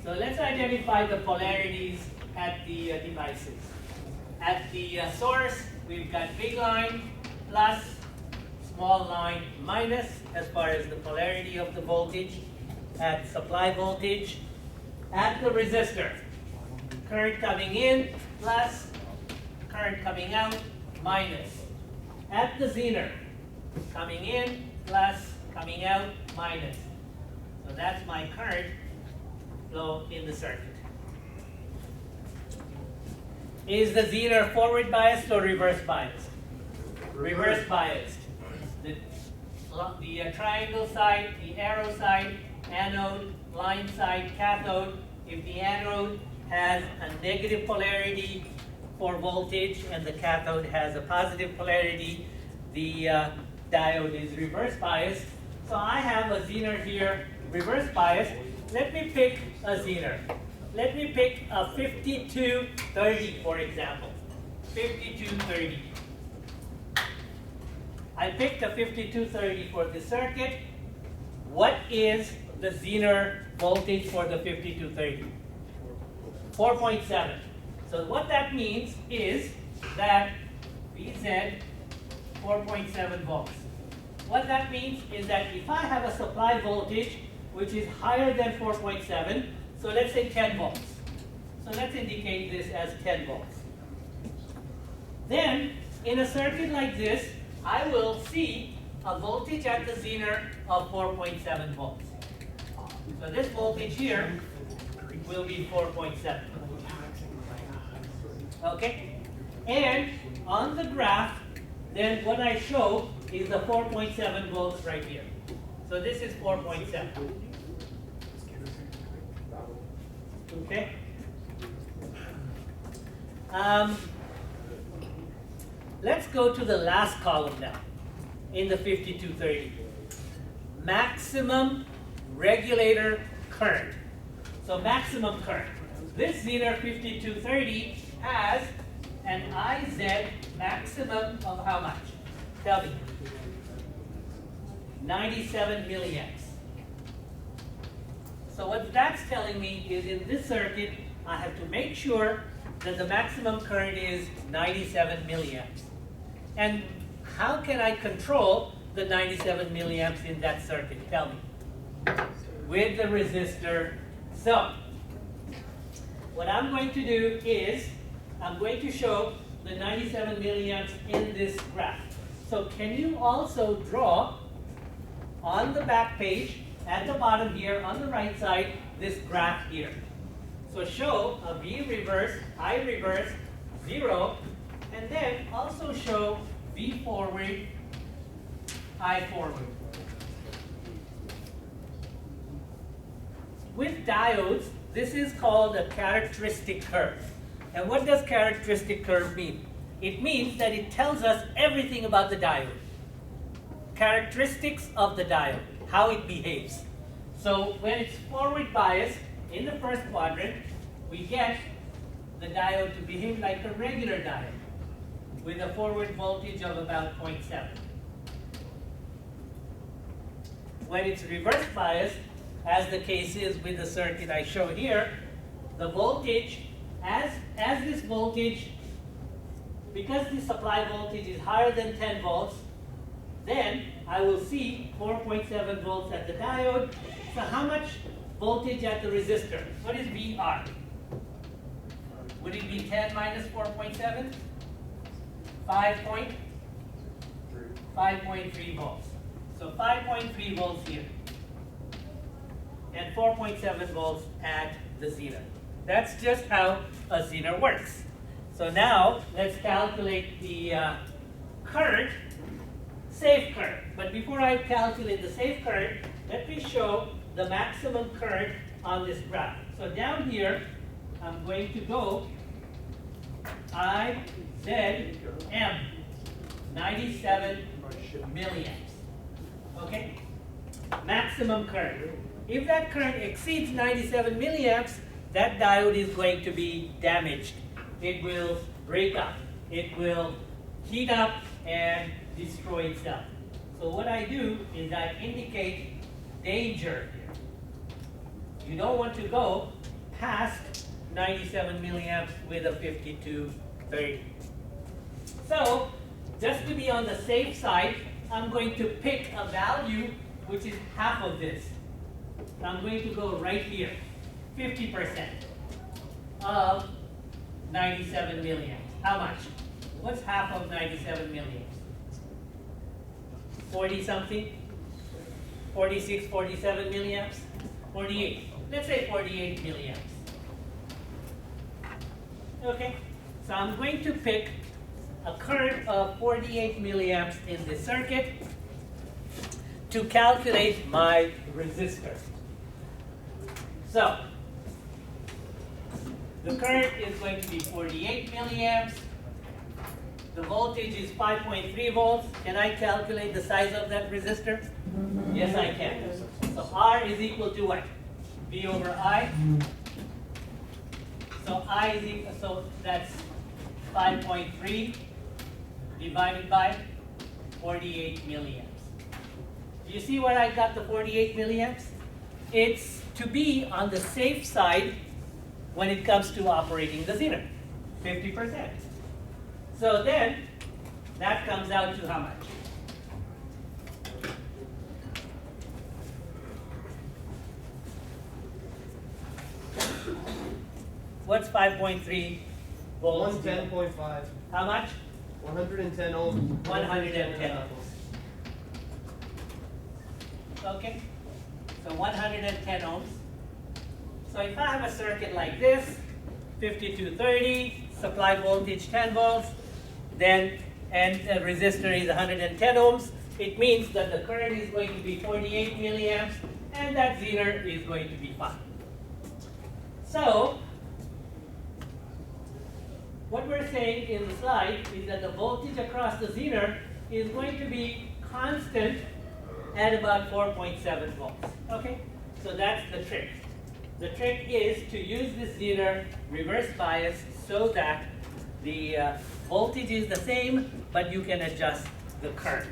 So let's identify the polarities at the devices. At the source, we've got big line plus, small line minus as far as the polarity of the voltage at supply voltage. At the resistor, current coming in plus, current coming out minus. At the Zener, coming in plus, coming out minus. So that's my current flow in the circuit. Is the Zener forward biased or reverse biased? Reverse biased. The triangle side, the arrow side, anode, line side, cathode. If the anode has a negative polarity for voltage and the cathode has a positive polarity, the diode is reverse biased. So I have a Zener here, reverse biased. Let me pick a Zener. Let me pick a 5230, for example. 5230. I picked a 5230 for the circuit. What is the Zener voltage for the 5230? 4.7. So what that means is that VZ 4.7 volts. What that means is that if I have a supply voltage which is higher than 4.7, so let's say 10 volts. So let's indicate this as 10 volts. Then, in a circuit like this, I will see a voltage at the Zener of 4.7 volts. So this voltage here will be 4.7. Okay? And on the graph, then what I show is the 4.7 volts right here. So this is 4.7. Okay? Let's go to the last column now in the 5230. Maximum regulator current. So maximum current. This Zener 5230 has an IZ maximum of how much? Tell me. 97 milliamps. So what that's telling me is in this circuit, I have to make sure that the maximum current is 97 milliamps. And how can I control the 97 milliamps in that circuit? Tell me. With the resistor. So, what I'm going to do is, I'm going to show the 97 milliamps in this graph. So can you also draw on the back page, at the bottom here, on the right side, this graph here. So show a V reverse, I reverse, 0, and then also show V forward, I forward. With diodes, this is called a characteristic curve. And what does characteristic curve mean? It means that it tells us everything about the diode. Characteristics of the diode, how it behaves. So when it's forward biased in the first quadrant, we get the diode to behave like a regular diode with a forward voltage of about 0.7. When it's reverse biased, as the case is with the circuit I show here, the voltage, as this voltage, because the supply voltage is higher than 10 volts, then I will see 4.7 volts at the diode. So how much voltage at the resistor? What is VR? Would it be 10 minus 4.7? 5.3 volts. So 5.3 volts here. And 4.7 volts at the Zener. That's just how a Zener works. So now let's calculate the current, safe current. But before I calculate the safe current, let me show the maximum current on this graph. So down here, I'm going to go IZM, 97 milliamps. Okay? Maximum current. If that current exceeds 97 milliamps, that diode is going to be damaged. It will break up. It will heat up and destroy itself. So what I do is I indicate danger here. You don't want to go past 97 milliamps with a 5230. So, just to be on the safe side, I'm going to pick a value which is half of this. So I'm going to go right here, 50% of 97 milliamps. How much? What's half of 97 milliamps? 40 something? 46, 47 milliamps? 48. Let's say 48 milliamps. Okay, so I'm going to pick a current of 48 milliamps in this circuit to calculate my resistor. So, the current is going to be 48 milliamps. The voltage is 5.3 volts. Can I calculate the size of that resistor? Yes, I can. So R is equal to what? V over I. So I is equal, so that's 5.3 divided by 48 milliamps. Do you see where I got the 48 milliamps? It's to be on the safe side when it comes to operating the Zener, 50%. So then, that comes out to how much? What's 5.3 volts? 110.5. How much? 110 ohms. 110 ohms. Okay, so 110 ohms. So if I have a circuit like this, 5230, supply voltage 10 volts, then and the resistor is 110 ohms, it means that the current is going to be 48 milliamps, and that Zener is going to be fine. So, what we're saying in the slide is that the voltage across the Zener is going to be constant at about 4.7 volts. Okay? So that's the trick. The trick is to use this Zener reverse bias so that the voltage is the same, but you can adjust the current.